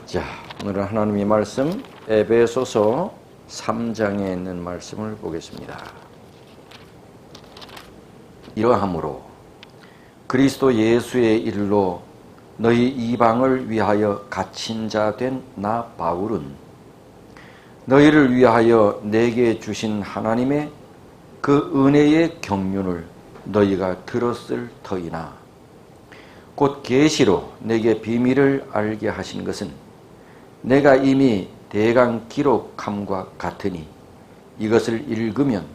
자, 오늘은 하나님의 말씀 에베소서 3장에 있는 말씀을 보겠습니다. 이러함으로 그리스도 예수의 일로 너희 이방을 위하여 갇힌 자 된 나 바울은 너희를 위하여 내게 주신 하나님의 그 은혜의 경륜을 너희가 들었을 터이나 곧 계시로 내게 비밀을 알게 하신 것은 내가 이미 대강 기록함과 같으니 이것을 읽으면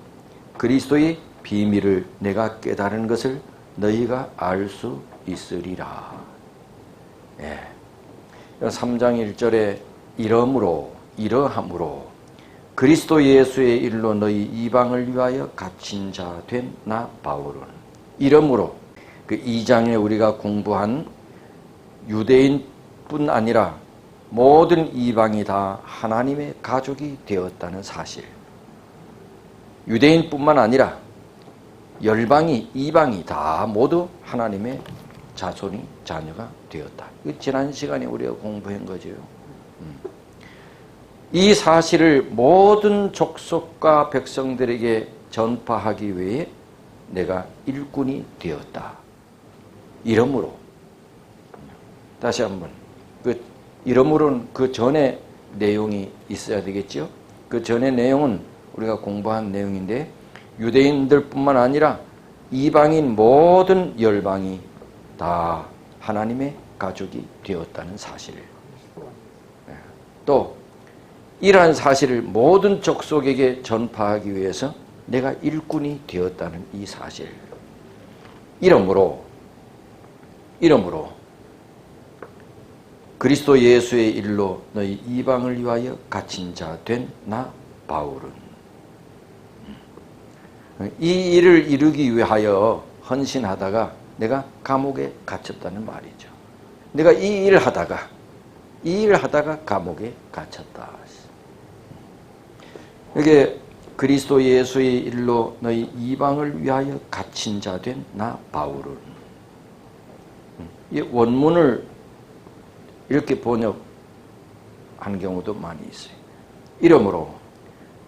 그리스도의 비밀을 내가 깨달은 것을 너희가 알 수 있으리라. 3장 1절에 이러함으로 그리스도 예수의 일로 너희 이방을 위하여 갇힌 자 된 나 바울은 이러므로 그 2장에 우리가 공부한 유대인뿐 아니라 모든 이방이 다 하나님의 가족이 되었다는 사실, 유대인뿐만 아니라 열방이 이방이 다 모두 하나님의 자녀가 되었다. 지난 시간에 우리가 공부한 거죠. 이 사실을 모든 족속과 백성들에게 전파하기 위해 내가 일꾼이 되었다. 이러므로, 다시 한번, 이러므로는 그 전에 내용이 있어야 되겠죠. 그 전에 내용은 우리가 공부한 내용인데 유대인들뿐만 아니라 이방인 모든 열방이 다 하나님의 가족이 되었다는 사실, 또 이러한 사실을 모든 족속에게 전파하기 위해서 내가 일꾼이 되었다는 이 사실, 이러므로 그리스도 예수의 일로 너희 이방을 위하여 갇힌 자 된 나 바울은 이 일을 이루기 위하여 헌신하다가 내가 감옥에 갇혔다는 말이죠. 내가 이 일을 하다가 감옥에 갇혔다. 이게 그리스도 예수의 일로 너희 이방을 위하여 갇힌 자 된 나 바울은, 이 원문을 이렇게 번역한 경우도 많이 있어요. 이러므로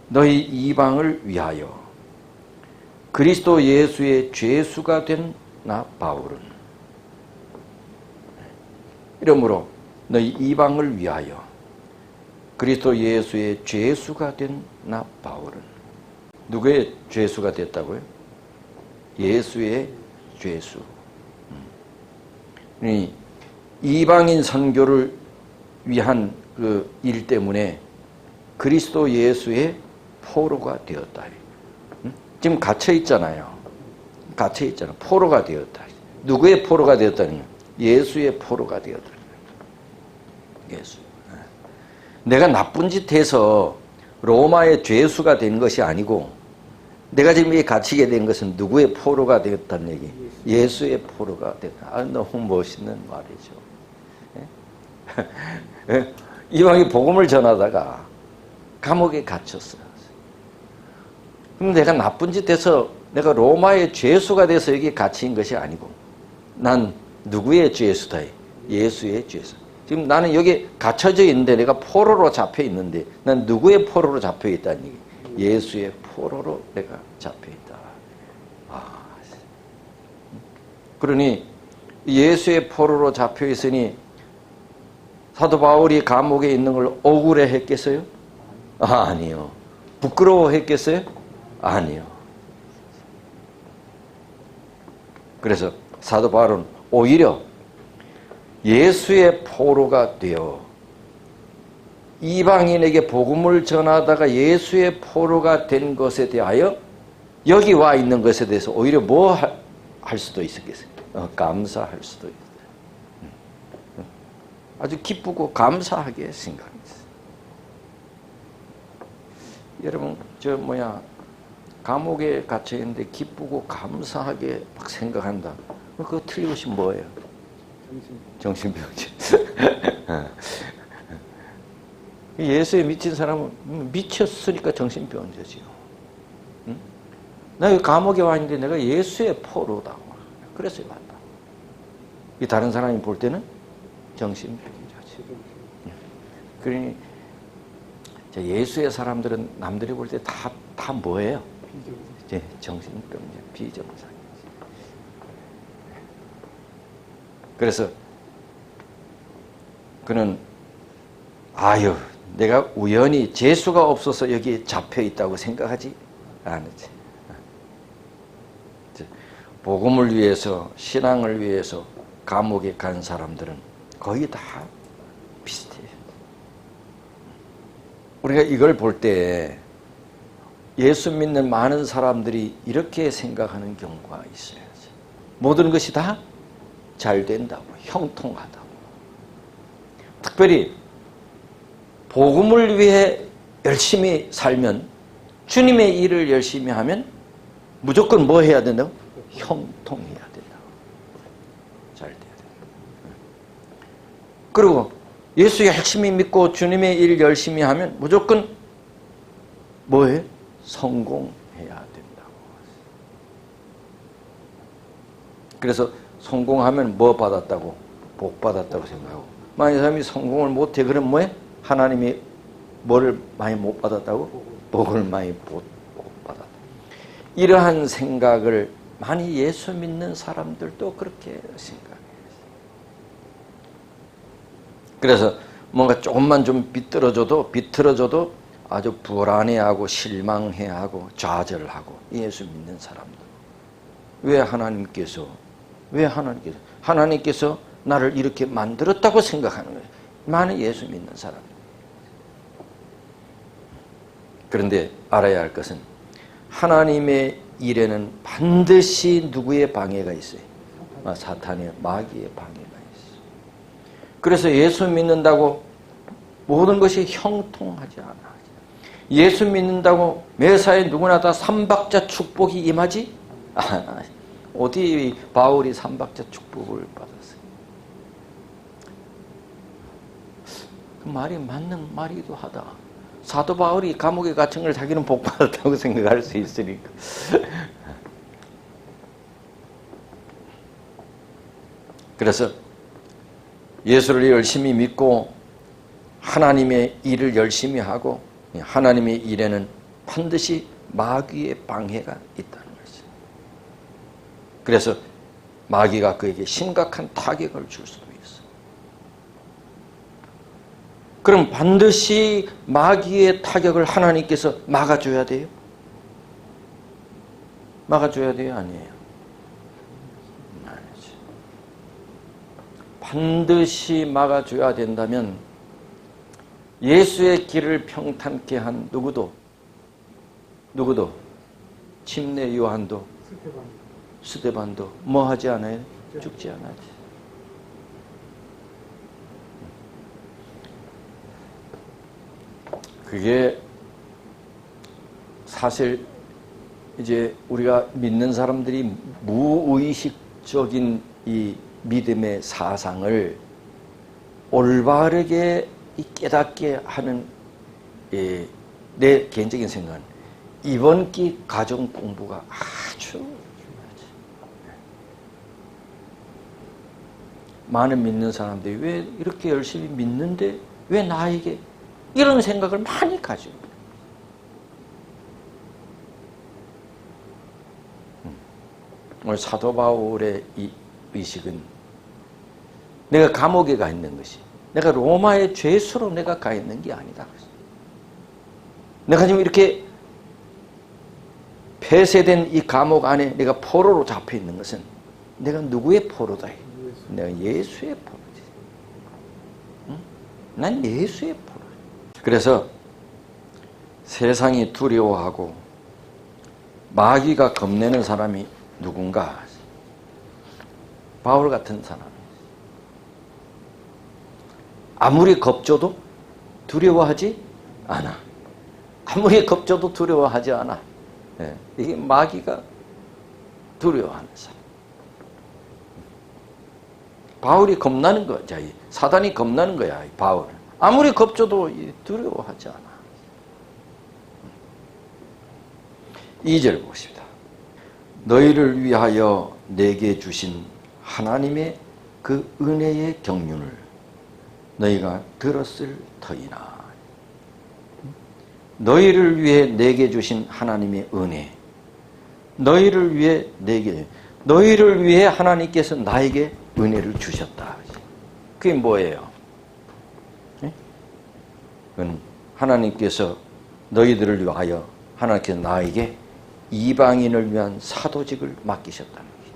너희 이방을 위하여 그리스도 예수의 죄수가 된 나 바울은, 이러므로 너희 이방을 위하여 그리스도 예수의 죄수가 된 나 바울은, 누구의 죄수가 됐다고요? 예수의 죄수. 이방인 선교를 위한 그 일 때문에 그리스도 예수의 포로가 되었다. 지금 갇혀 있잖아요. 포로가 되었다. 누구의 포로가 되었다는 거예요? 예수의 포로가 되었다. 예수. 내가 나쁜 짓 해서 로마의 죄수가 된 것이 아니고 내가 지금 이 갇히게 된 것은 누구의 포로가 되었다는 얘기? 예수의 포로가 되었다. 너무 멋있는 말이죠. 이방이 복음을 전하다가 감옥에 갇혔어요. 그럼 내가 나쁜 짓 해서 내가 로마의 죄수가 돼서 여기 갇힌 것이 아니고 난 누구의 죄수다? 예수의 죄수. 지금 나는 여기 갇혀져 있는데 내가 포로로 잡혀 있는데 난 누구의 포로로 잡혀 있다는 얘기? 예수의 포로로 내가 잡혀 있다. 그러니 예수의 포로로 잡혀 있으니 사도 바울이 감옥에 있는 걸 억울해 했겠어요? 아니요. 부끄러워 했겠어요? 아니요. 그래서 사도 바울은 오히려 예수의 포로가 되어 이방인에게 복음을 전하다가 예수의 포로가 된 것에 대하여 여기 와 있는 것에 대해서 오히려 뭐 할 수도 있었겠어요? 감사할 수도 있어요. 아주 기쁘고 감사하게 생각했어요. 여러분, 감옥에 갇혀 있는데 기쁘고 감사하게 막 생각한다. 그거 틀림없이 뭐예요? 정신병자. 예수에 미친 사람은 미쳤으니까 정신병자지요. 나 여기 감옥에 와 있는데 내가 예수의 포로다. 그래서 왔다. 다른 사람이 볼 때는 정신병자지. 그러니 예수의 사람들은 남들이 볼 때 다 뭐예요? 이제 정신병자, 비정상. 그래서 그는 아유, 내가 우연히 재수가 없어서 여기 잡혀 있다고 생각하지 않았지. 복음을 위해서, 신앙을 위해서 감옥에 간 사람들은 거의 다 비슷해요. 우리가 이걸 볼 때 예수 믿는 많은 사람들이 이렇게 생각하는 경우가 있어요. 모든 것이 다 잘 된다고, 형통하다고. 특별히 복음을 위해 열심히 살면, 주님의 일을 열심히 하면 무조건 뭐 해야 된다고? 형통해야 된다고. 잘 돼야 된다고. 그리고 예수 열심히 믿고 주님의 일 열심히 하면 무조건 뭐해? 성공해야 된다고. 그래서 성공하면 뭐 받았다고? 복 받았다고 생각하고, 만약 사람이 성공을 못해 그럼 뭐해? 하나님이 뭐를 많이 못 받았다고? 복을 많이 못 받았다. 이러한 생각을 많이 예수 믿는 사람들도 그렇게 생각해요. 그래서 뭔가 조금만 좀 비틀어져도 아주 불안해하고 실망해하고 좌절하고, 예수 믿는 사람들. 왜 하나님께서 나를 이렇게 만들었다고 생각하는 거예요. 많은 예수 믿는 사람들. 그런데 알아야 할 것은 하나님의 일에는 반드시 누구의 방해가 있어요? 사탄의, 마귀의 방해가 있어요. 그래서 예수 믿는다고 모든 것이 형통하지 않아. 예수 믿는다고 매사에 누구나 다 삼박자 축복이 임하지 않아. 어디 바울이 삼박자 축복을 받았어요? 그 말이 맞는 말이기도 하다. 사도 바울이 감옥에 갇힌 걸 자기는 복 받았다고 생각할 수 있으니까. 그래서 예수를 열심히 믿고 하나님의 일을 열심히 하고, 하나님의 일에는 반드시 마귀의 방해가 있다는 거죠. 그래서 마귀가 그에게 심각한 타격을 줄 수도 있어. 그럼 반드시 마귀의 타격을 하나님께서 막아줘야 돼요? 막아줘야 돼요? 아니에요? 아니죠. 반드시 막아줘야 된다면 예수의 길을 평탄케 한 누구도 침례 요한도 스데반도 뭐 하지 않아요? 죽지 않아요. 그게 사실 이제 우리가 믿는 사람들이 무의식적인 이 믿음의 사상을 올바르게 깨닫게 하는 내 개인적인 생각은 이번 기 가정 공부가 아주 중요하지. 많은 믿는 사람들이 왜 이렇게 열심히 믿는데 왜 나에게 이런 생각을 많이 가지고. 오늘 사도 바울의 이 의식은 내가 감옥에 가 있는 것이, 내가 로마의 죄수로 내가 가 있는 게 아니다. 내가 지금 이렇게 폐쇄된 이 감옥 안에 내가 포로로 잡혀 있는 것은 내가 누구의 포로다? 내가 예수의 포로지. 응? 난 예수의 포로. 그래서 세상이 두려워하고 마귀가 겁내는 사람이 누군가? 바울 같은 사람. 아무리 겁줘도 두려워하지 않아. 아무리 겁줘도 두려워하지 않아. 네. 이게 마귀가 두려워하는 사람. 바울이 겁나는 거야. 사단이 겁나는 거야. 바울. 아무리 겁줘도 두려워하지 않아. 2절 보십니다. 너희를 위하여 내게 주신 하나님의 그 은혜의 경륜을 너희가 들었을 터이나. 너희를 위해 내게 주신 하나님의 은혜, 너희를 위해 너희를 위해 하나님께서 나에게 은혜를 주셨다. 그게 뭐예요? 그건 하나님께서 너희들을 위하여 하나님께서 나에게 이방인을 위한 사도직을 맡기셨다는 거예요.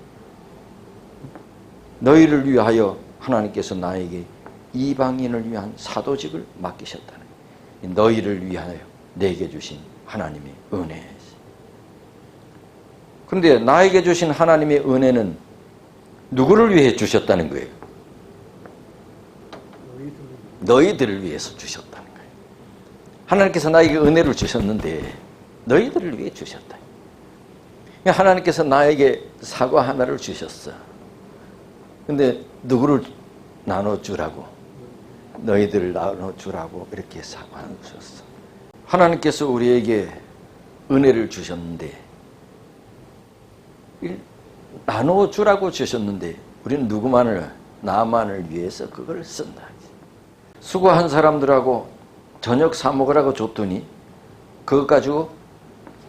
너희를 위하여 하나님께서 나에게 이방인을 위한 사도직을 맡기셨다는 거예요. 너희를 위하여 내게 주신 하나님의 은혜. 그런데 나에게 주신 하나님의 은혜는 누구를 위해 주셨다는 거예요? 너희들을 위해서 주셨다는 거예요. 하나님께서 나에게 은혜를 주셨는데 너희들을 위해 주셨다. 하나님께서 나에게 사과 하나를 주셨어. 근데 누구를 나눠주라고? 너희들을 나눠주라고 이렇게 사과 하나 주셨어. 하나님께서 우리에게 은혜를 주셨는데 나눠주라고 주셨는데 우리는 누구만을, 나만을 위해서 그걸 쓴다. 수고한 사람들하고 저녁 사 먹으라고 줬더니 그것 가지고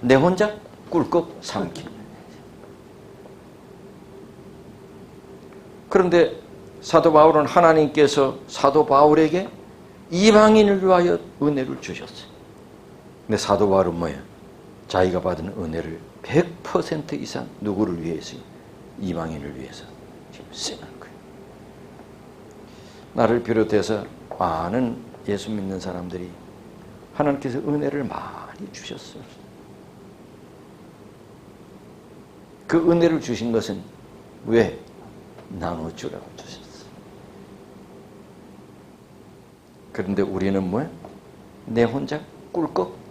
내 혼자 꿀꺽 삼킨. 그런데 사도 바울은 하나님께서 사도 바울에게 이방인을 위하여 은혜를 주셨어요. 근데 사도 바울은 뭐예요? 자기가 받은 은혜를 100% 이상 누구를 위해서? 이방인을 위해서 지금 쓰는 거예요. 나를 비롯해서 많은 예수 믿는 사람들이 하나님께서 은혜를 많이 주셨어요. 그 은혜를 주신 것은 왜? 나눠주라고 주셨어요. 그런데 우리는 뭐야? 내 혼자 꿀꺽.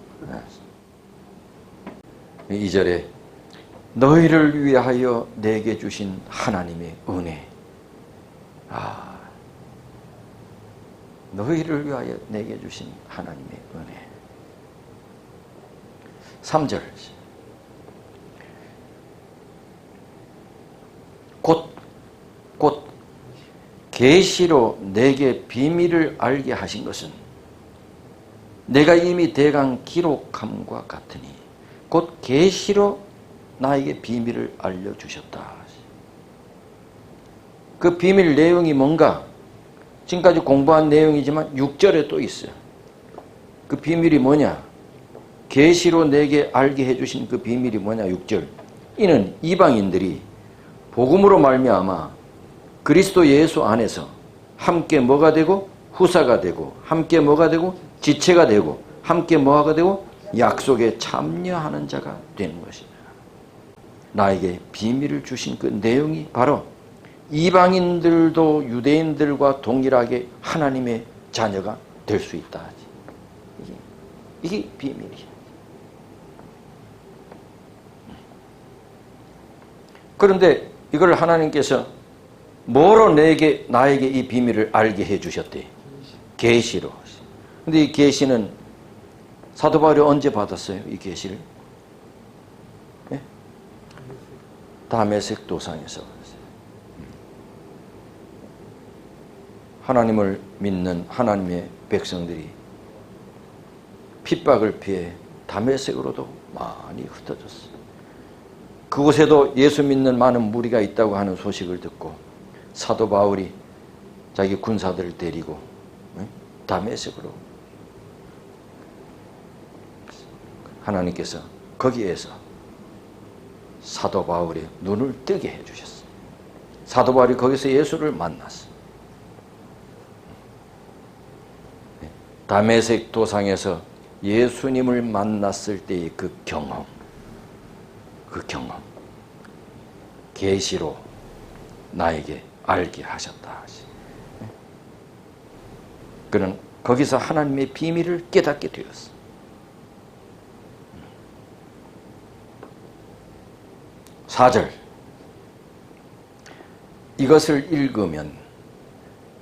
2절에 너희를 위하여 내게 주신 하나님의 은혜. 너희를 위하여 내게 주신 하나님의 은혜. 3절 곧 계시로 내게 비밀을 알게 하신 것은 내가 이미 대강 기록함과 같으니 곧 계시로 나에게 비밀을 알려주셨다. 그 비밀 내용이 뭔가? 지금까지 공부한 내용이지만 6절에 또 있어요. 그 비밀이 뭐냐? 계시로 내게 알게 해주신 그 비밀이 뭐냐? 6절. 이는 이방인들이 복음으로 말미암아 그리스도 예수 안에서 함께 뭐가 되고? 후사가 되고, 함께 뭐가 되고? 지체가 되고, 함께 뭐가 되고? 약속에 참여하는 자가 되는 것입니다. 나에게 비밀을 주신 그 내용이 바로 이방인들도 유대인들과 동일하게 하나님의 자녀가 될 수 있다. 이게 비밀이야. 그런데 이걸 하나님께서 뭐로 나에게 이 비밀을 알게 해주셨대? 계시로. 근데 이 계시는 사도 바울이 언제 받았어요? 이 계시를? 네? 다메섹 도상에서 받았어요. 하나님을 믿는 하나님의 백성들이 핍박을 피해 다메섹으로도 많이 흩어졌어요. 그곳에도 예수 믿는 많은 무리가 있다고 하는 소식을 듣고 사도 바울이 자기 군사들을 데리고 다메섹으로 하나님께서 거기에서 사도 바울의 눈을 뜨게 해주셨어요. 사도 바울이 거기서 예수를 만났어요. 다메섹 도상에서 예수님을 만났을 때의 그 경험, 계시로 나에게 알게 하셨다. 그는 거기서 하나님의 비밀을 깨닫게 되었어. (4절) 이것을 읽으면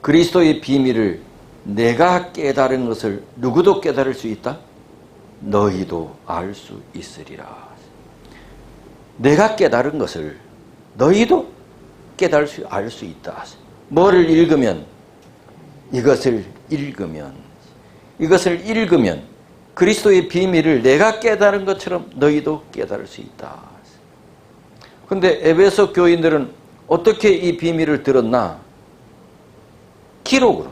그리스도의 비밀을 내가 깨달은 것을 누구도 깨달을 수 있다? 너희도 알 수 있으리라. 내가 깨달은 것을 너희도 알 수 있다. 뭐를 읽으면? 이것을 읽으면 그리스도의 비밀을 내가 깨달은 것처럼 너희도 깨달을 수 있다. 그런데 에베소 교인들은 어떻게 이 비밀을 들었나? 기록으로.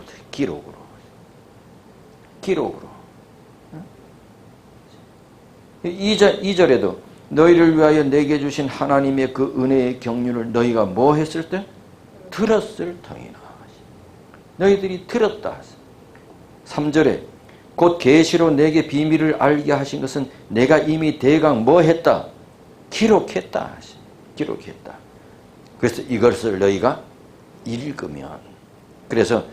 2절에도 너희를 위하여 내게 주신 하나님의 그 은혜의 경륜을 너희가 뭐 했을 때? 들었을 터이나. 너희들이 들었다. 3절에 곧 계시로 내게 비밀을 알게 하신 것은 내가 이미 대강 뭐 했다? 기록했다. 그래서 이것을 너희가 읽으면, 그래서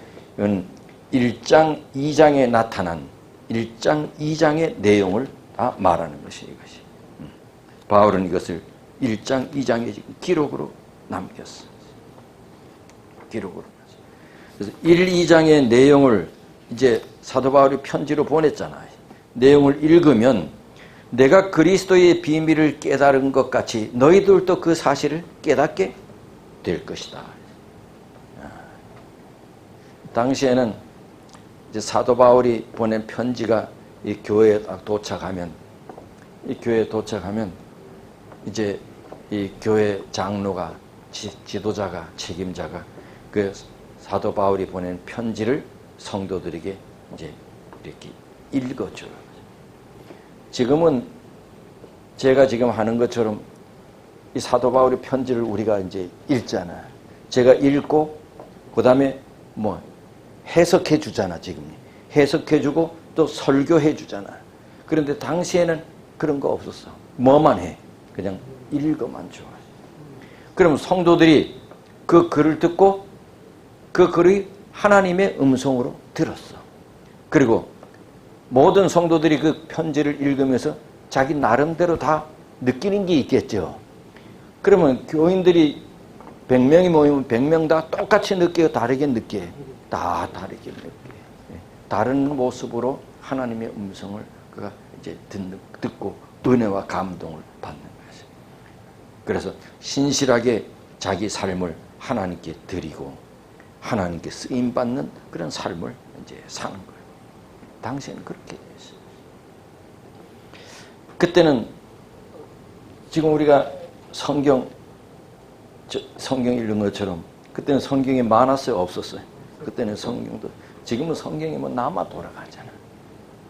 1장 2장에 나타난 1장 2장의 내용을 다 말하는 것이 이것이. 바울은 이것을 1장 2장에 기록으로 남겼어. 그래서 1, 2장의 내용을 이제 사도 바울이 편지로 보냈잖아요. 내용을 읽으면 내가 그리스도의 비밀을 깨달은 것 같이 너희들도 그 사실을 깨닫게 될 것이다. 당시에는 이제 사도 바울이 보낸 편지가 이 교회에 도착하면 이제 이 교회 장로가, 지도자가, 책임자가 그 사도 바울이 보낸 편지를 성도들에게 이제 이렇게 읽어줘요. 지금은 제가 지금 하는 것처럼 이 사도 바울의 편지를 우리가 이제 읽잖아. 제가 읽고 그 다음에 뭐 해석해 주잖아. 지금 해석해 주고 또 설교해 주잖아. 그런데 당시에는 그런 거 없었어. 뭐만 해? 그냥 읽어만 줘. 그럼 성도들이 그 글을 듣고 그 글이 하나님의 음성으로 들었어. 그리고 모든 성도들이 그 편지를 읽으면서 자기 나름대로 다 느끼는 게 있겠죠. 그러면 교인들이 100명이 모이면 100명 다 똑같이 느껴요? 다르게 느껴요? 다 다르게 느껴요. 다른 모습으로 하나님의 음성을 그가 이제 듣고 은혜와 감동을 받는 거죠. 그래서 신실하게 자기 삶을 하나님께 드리고 하나님께 쓰임 받는 그런 삶을 이제 사는 거예요. 당시에는 그렇게 됐어요. 그때는 지금 우리가 성경 읽는 것처럼 그때는 성경이 많았어요, 없었어요? 그때는 성경도, 지금은 성경이 뭐 남아 돌아가잖아.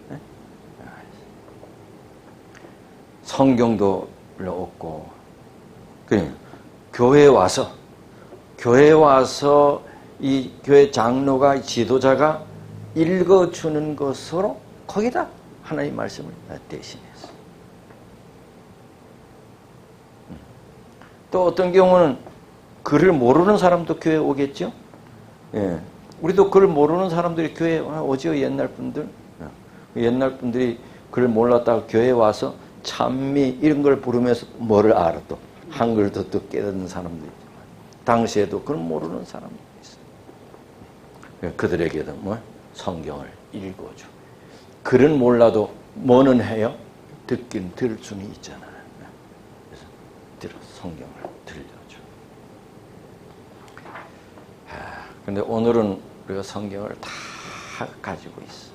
네? 성경도 별로 없고, 그냥 교회에 와서 이 교회 장로가, 지도자가 읽어주는 것으로 거기다 하나님의 말씀을 대신했어. 또 어떤 경우는 글을 모르는 사람도 교회에 오겠죠? 예. 우리도 글을 모르는 사람들이 교회에 오죠, 옛날 분들. 옛날 분들이 글을 몰랐다가 교회에 와서 찬미 이런 걸 부르면서 뭐를 알아 또. 한글도 또 깨닫는 사람도 있지만. 당시에도 글을 모르는 사람도 있어요. 그들에게도 뭐? 성경을 읽어줘. 글은 몰라도 뭐는 해요? 듣긴 들을 수는 있잖아. 그래서 성경을 들려줘. 근데 오늘은 우리가 성경을 다 가지고 있어.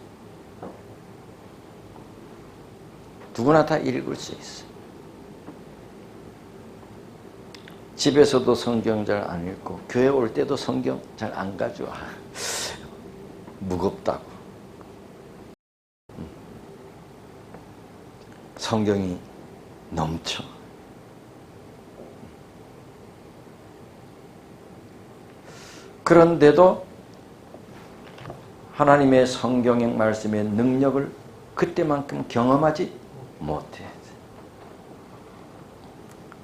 누구나 다 읽을 수 있어. 집에서도 성경 잘 안 읽고 교회 올 때도 성경 잘 안 가져와. 무겁다고. 성경이 넘쳐. 그런데도 하나님의 성경의 말씀의 능력을 그때만큼 경험하지 못해.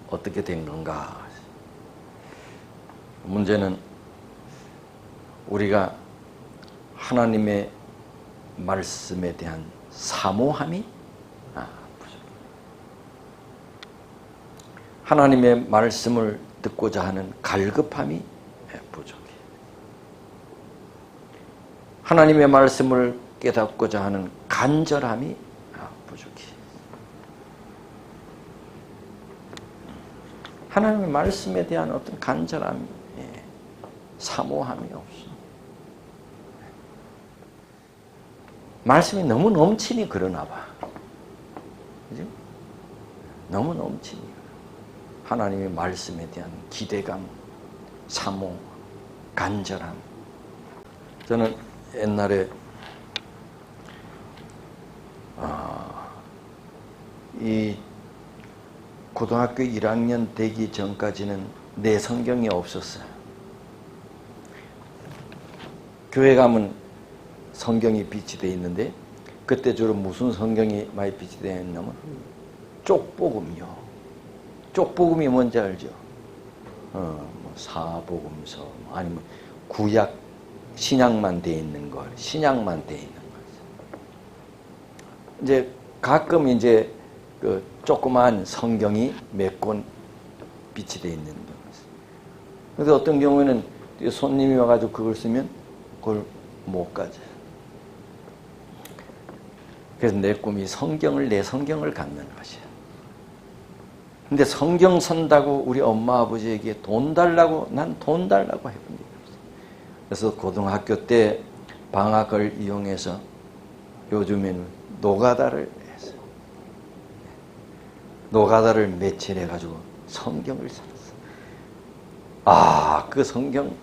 어떻게 된 건가? 문제는 우리가 하나님의 말씀에 대한 사모함이 부족해. 하나님의 말씀을 듣고자 하는 갈급함이 부족해. 하나님의 말씀을 깨닫고자 하는 간절함이 부족해. 하나님의 말씀에 대한 어떤 간절함이, 사모함이 없어. 말씀이 너무 넘치니 그러나 봐. 그죠? 너무 넘치니. 하나님의 말씀에 대한 기대감, 사모, 간절함. 저는 옛날에 이 고등학교 1학년 되기 전까지는 내 성경이 없었어요. 교회 가면 성경이 비치되어 있는데 그때 주로 무슨 성경이 많이 비치되어 있냐면 쪽복음이요. 쪽복음이 뭔지 알죠? 사복음서 아니면 구약 신약만 돼 있는 걸, 신약만 돼 있는 걸. 이제 가끔 이제 그 조그만 성경이 몇 권 비치되어 있는 경우 있어요. 그런데 어떤 경우에는 손님이 와가지고 그걸 쓰면 그걸 못 가져요. 그래서 내 꿈이 내 성경을 갖는 것이야. 근데 성경 산다고 우리 엄마 아버지에게 돈 달라고, 난 돈 달라고 해본 적이 없어요. 그래서 고등학교 때 방학을 이용해서 요즘에는 노가다를 했어요. 노가다를 며칠 해가지고 성경을 살았어요. 그 성경,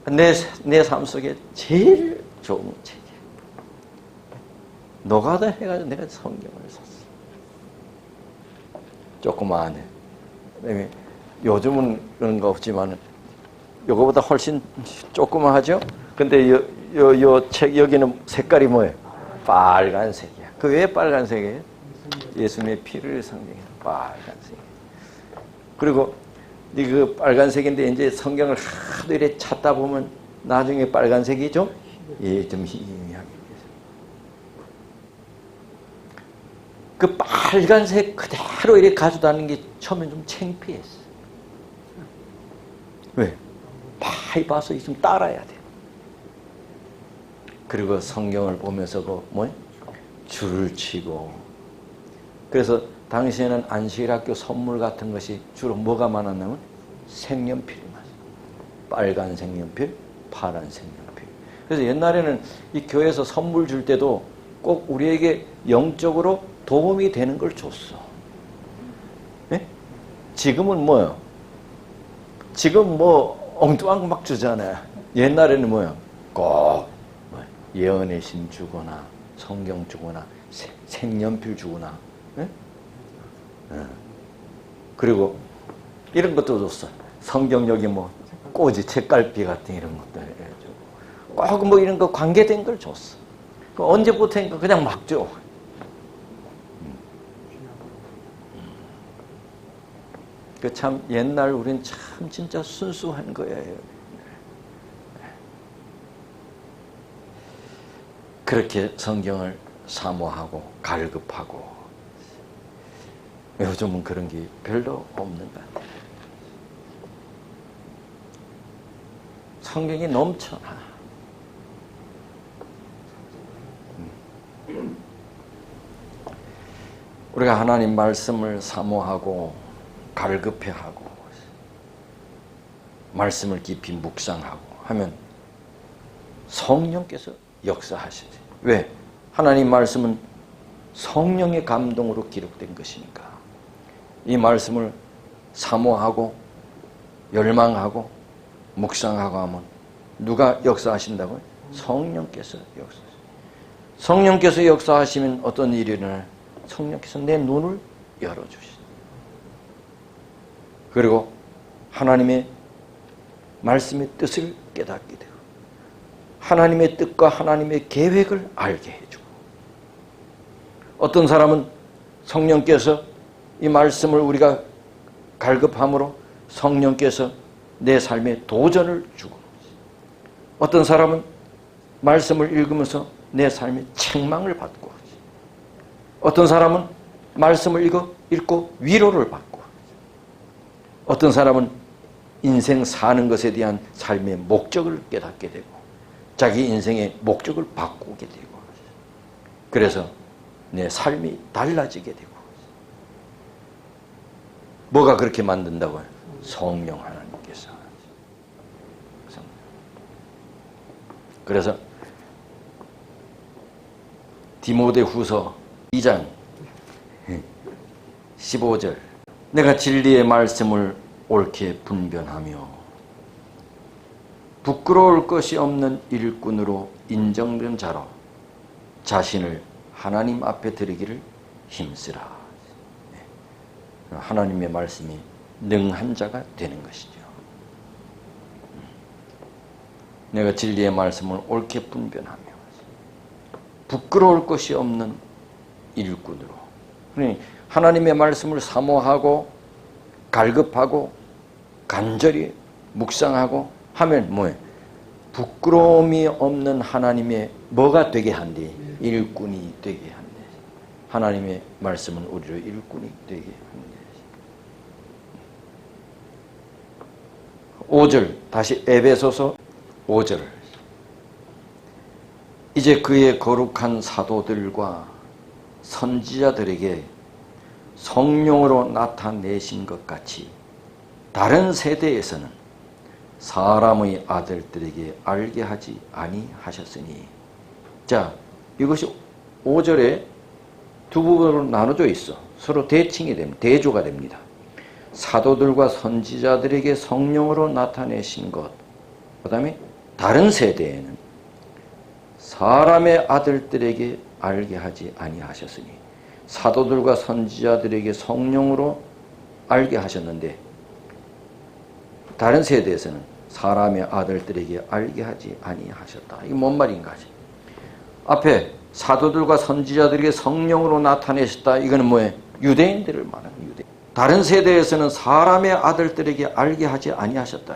내 삶 속에 제일 좋은 책이에요. 노가다 해가지고 내가 성경을 샀어요. 조그마하네. 요즘은 그런 거 없지만 요거보다 훨씬 조그마하죠? 근데 요 책 여기는 색깔이 뭐예요? 빨간색이야. 그 왜 빨간색이에요? 예수님의 피를 상징해요. 빨간색. 그리고 그 빨간색인데 이제 성경을 하도 이렇게 찾다 보면 나중에 빨간색이 좀 희미하게. 그 빨간색 그대로 이렇게 가져다니는 게 처음엔 좀 창피했어. 왜? 많이 봐서 좀 따라야 돼. 그리고 성경을 보면서 줄을 치고. 그래서 당시에는 안식일학교 선물 같은 것이 주로 뭐가 많았냐면 색연필이 많았어요. 빨간 색연필, 파란 색연필. 그래서 옛날에는 이 교회에서 선물 줄 때도 꼭 우리에게 영적으로 도움이 되는 걸 줬어. 네? 지금은 뭐요? 지금 엉뚱한 거 막 주잖아요. 옛날에는 뭐요? 꼭 예언의 신 주거나 성경 주거나 색연필 주거나. 네? 그리고 이런 것도 줬어. 성경 여기 꼬지 책갈피 같은 이런 것들 해주고 꼭 이런 거 관계된 걸 줬어. 언제부터인가 그냥 막 줘. 참 옛날 우린 참 진짜 순수한 거예요. 그렇게 성경을 사모하고 갈급하고. 요즘은 그런 게 별로 없는 것 같아요. 성경이 넘쳐나. 우리가 하나님 말씀을 사모하고 갈급해하고 말씀을 깊이 묵상하고 하면 성령께서 역사하시지. 왜? 하나님 말씀은 성령의 감동으로 기록된 것이니까. 이 말씀을 사모하고 열망하고 묵상하고 하면 누가 역사하신다고요? 성령께서 역사하십니다. 성령께서 역사하시면 어떤 일이 일어나요? 성령께서 내 눈을 열어주시죠. 그리고 하나님의 말씀의 뜻을 깨닫게 되고 하나님의 뜻과 하나님의 계획을 알게 해주고 어떤 사람은 성령께서 이 말씀을 우리가 갈급함으로 성령께서 내 삶에 도전을 주고 어떤 사람은 말씀을 읽으면서 내 삶에 책망을 받고 어떤 사람은 말씀을 읽고 위로를 받고 어떤 사람은 인생 사는 것에 대한 삶의 목적을 깨닫게 되고 자기 인생의 목적을 바꾸게 되고 그래서 내 삶이 달라지게 되고 뭐가 그렇게 만든다고요? 성령 하나님께서. 그래서 디모데후서 2장 15절. 내가 진리의 말씀을 옳게 분별하며 부끄러울 것이 없는 일꾼으로 인정된 자로 자신을 하나님 앞에 드리기를 힘쓰라. 하나님의 말씀이 능한 자가 되는 것이죠. 내가 진리의 말씀을 옳게 분별하며 부끄러울 것이 없는 일꾼으로. 그러니 하나님의 말씀을 사모하고 갈급하고 간절히 묵상하고 하면 뭐예요? 부끄러움이 없는 하나님의 뭐가 되게 한디? 일꾼이 되게 한대. 하나님의 말씀은 우리를 일꾼이 되게 한대. 5절 다시 에베소서 5절. 이제 그의 거룩한 사도들과 선지자들에게 성령으로 나타내신 것 같이 다른 세대에서는 사람의 아들들에게 알게 하지 아니하셨으니. 자, 이것이 5절에 두 부분으로 나눠져 있어. 서로 대칭이 됩니다. 대조가 됩니다. 사도들과 선지자들에게 성령으로 나타내신 것. 그 다음에 다른 세대에는 사람의 아들들에게 알게 하지 아니하셨으니. 사도들과 선지자들에게 성령으로 알게 하셨는데 다른 세대에서는 사람의 아들들에게 알게 하지 아니하셨다. 이게 뭔 말인가 하지? 앞에 사도들과 선지자들에게 성령으로 나타내셨다. 이거는 뭐예요? 유대인들을 말하는 유대인. 다른 세대에서는 사람의 아들들에게 알게 하지 아니하셨다.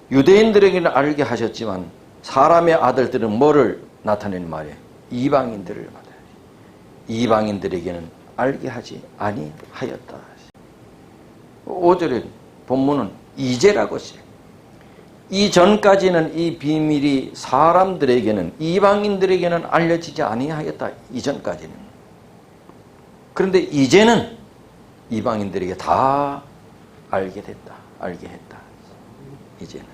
유대인들에게는 알게 하셨지만 사람의 아들들은 뭐를 나타내는 말이에요? 이방인들을 말해요. 이방인들에게는 알게 하지 아니하였다. 5절의 본문은 이제라고 했어요. 이전까지는 이 비밀이 사람들에게는 이방인들에게는 알려지지 아니하였다. 이전까지는. 그런데 이제는 이방인들에게 다 알게 됐다. 알게 했다. 이제는.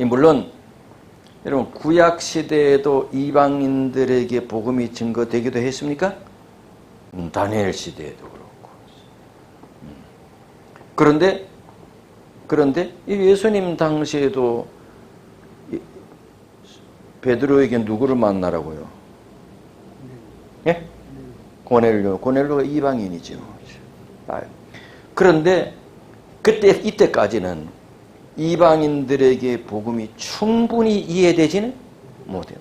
물론 여러분 구약 시대에도 이방인들에게 복음이 증거되기도 했습니까? 다니엘 시대에도 그렇고. 그런데 예수님 당시에도 베드로에게 누구를 만나라고요? 예? 고넬료가 이방인이죠. 그런데 이때까지는 이방인들에게 복음이 충분히 이해되지는 못해요.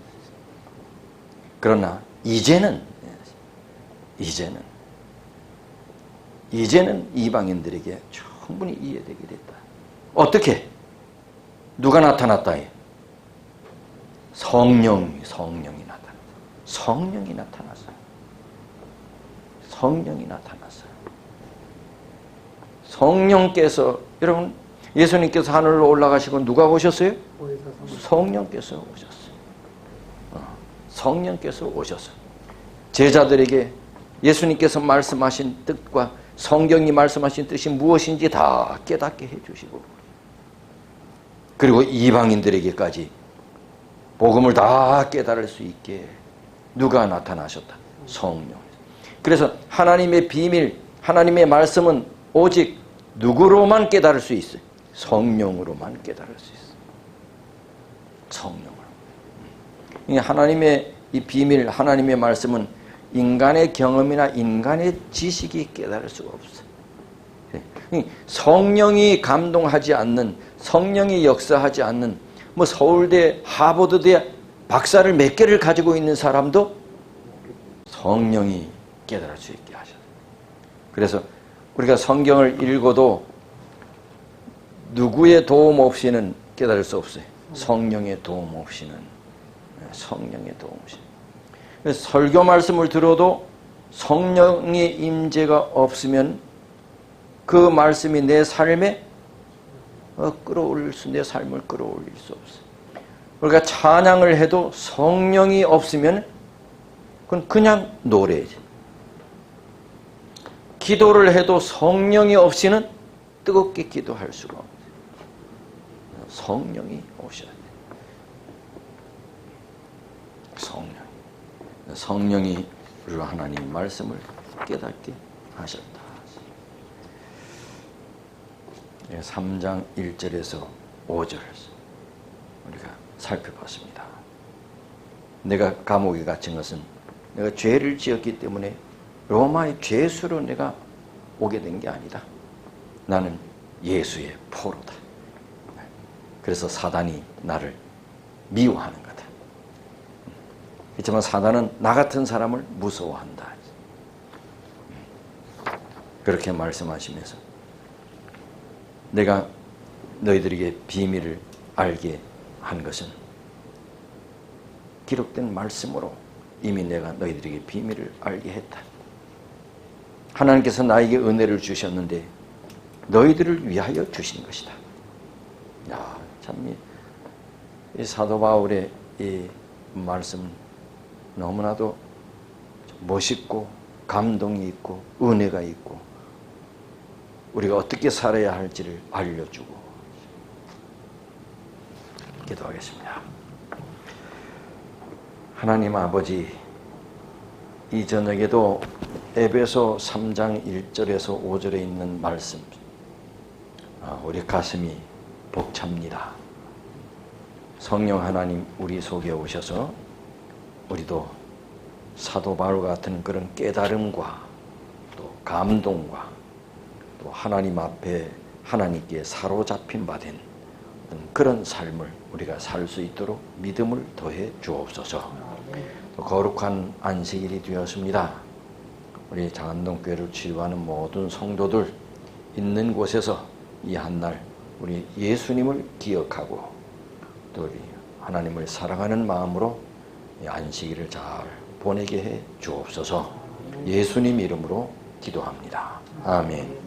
그러나 이제는 이방인들에게 충분히 이해되게 됐다. 어떻게? 누가 나타났다? 성령이 나타났다. 성령이 나타났어요. 성령이 나타났어요. 성령께서, 여러분 예수님께서 하늘로 올라가시고 누가 오셨어요? 성령께서 오셨어요. 성령께서 오셨어요. 제자들에게 예수님께서 말씀하신 뜻과 성경이 말씀하신 뜻이 무엇인지 다 깨닫게 해주시고, 그리고 이방인들에게까지 복음을 다 깨달을 수 있게 누가 나타나셨다? 성령. 그래서 하나님의 비밀, 하나님의 말씀은 오직 누구로만 깨달을 수 있어요? 성령으로만 깨달을 수 있어요. 성령으로. 하나님의 이 비밀, 하나님의 말씀은 인간의 경험이나 인간의 지식이 깨달을 수가 없어요. 성령이 감동하지 않는, 성령이 역사하지 않는, 뭐 서울대, 하버드대 박사를 몇 개를 가지고 있는 사람도 성령이 깨달을 수 있게 하셔요. 그래서 우리가 성경을 읽어도 누구의 도움 없이는 깨달을 수 없어요. 성령의 도움 없이는. 성령의 도움 없이. 그래서 설교 말씀을 들어도 성령의 임재가 없으면 그 말씀이 내 삶에 내 삶을 끌어올릴 수 없어요. 그러니까 찬양을 해도 성령이 없으면 그건 그냥 노래지. 기도를 해도 성령이 없이는 뜨겁게 기도할 수가 없어요. 성령이 오셔야 돼요. 성령이 우리로 하나님 말씀을 깨닫게 하셨다. 3장 1절에서 5절 우리가 살펴봤습니다. 내가 감옥에 갇힌 것은 내가 죄를 지었기 때문에 로마의 죄수로 내가 오게 된 게 아니다. 나는 예수의 포로다. 그래서 사단이 나를 미워하는 거다. 그렇지만 사단은 나 같은 사람을 무서워한다. 그렇게 말씀하시면서 내가 너희들에게 비밀을 알게 한 것은 기록된 말씀으로 이미 내가 너희들에게 비밀을 알게 했다. 하나님께서 나에게 은혜를 주셨는데 너희들을 위하여 주신 것이다. 야, 참 이 사도 바울의 이 말씀은 너무나도 멋있고 감동이 있고 은혜가 있고 우리가 어떻게 살아야 할지를 알려주고. 기도하겠습니다. 하나님 아버지, 이 저녁에도 에베소 3장 1절에서 5절에 있는 말씀, 우리 가슴이 벅찹니다. 성령 하나님 우리 속에 오셔서 우리도 사도 바울 같은 그런 깨달음과 또 감동과 또 하나님 앞에 하나님께 사로잡힌 바 된 그런 삶을 우리가 살 수 있도록 믿음을 더해 주옵소서. 또 거룩한 안식일이 되었습니다. 우리 장안동교회를 치유하는 모든 성도들 있는 곳에서 이 한날 우리 예수님을 기억하고 또 우리 하나님을 사랑하는 마음으로 이 안식일을 잘 보내게 해 주옵소서. 예수님 이름으로 기도합니다. 아멘.